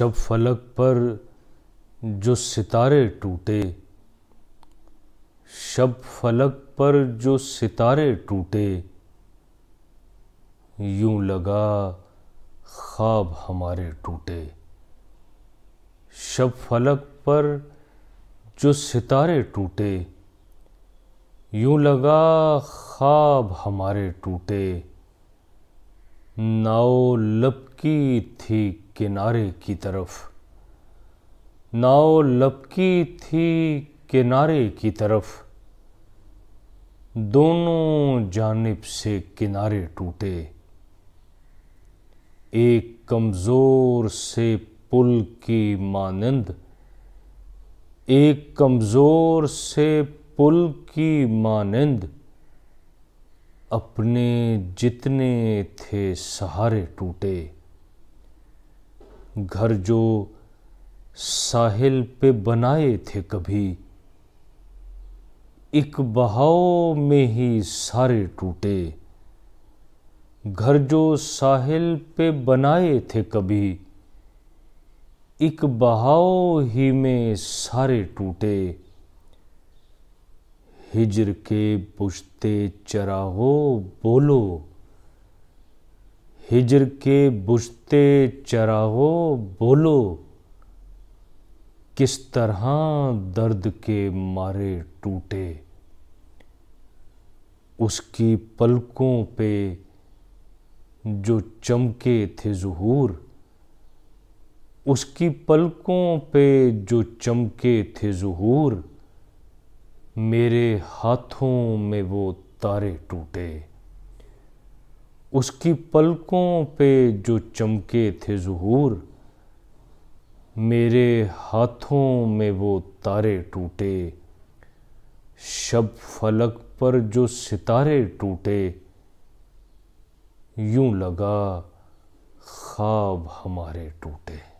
शब फलक पर जो सितारे टूटे, शब फलक पर जो सितारे टूटे, यूं लगा ख्वाब हमारे टूटे। शब फलक पर जो सितारे टूटे, यूं लगा ख्वाब हमारे टूटे। नाव लपकी थी किनारे की तरफ, नाव लपकी थी किनारे की तरफ, दोनों जानिब से किनारे टूटे। एक कमजोर से पुल की मानंद, एक कमजोर से पुल की मानंद, अपने जितने थे सहारे टूटे। घर जो साहिल पे बनाए थे कभी, एक बहाव में ही सारे टूटे। घर जो साहिल पे बनाए थे कभी, एक बहाव ही में सारे टूटे। हिज्र के बुझते चरागो बोलो, हिज्र के बुझते चरागो बोलो, किस तरह दर्द के मारे टूटे। उसकी पलकों पे जो चमके थे ज़ुहूर, उसकी पलकों पे जो चमके थे ज़ुहूर, मेरे हाथों में वो तारे टूटे। उसकी पलकों पे जो चमके थे ज़ुहूर, मेरे हाथों में वो तारे टूटे। शब फलक पर जो सितारे टूटे, यूं लगा ख्वाब हमारे टूटे।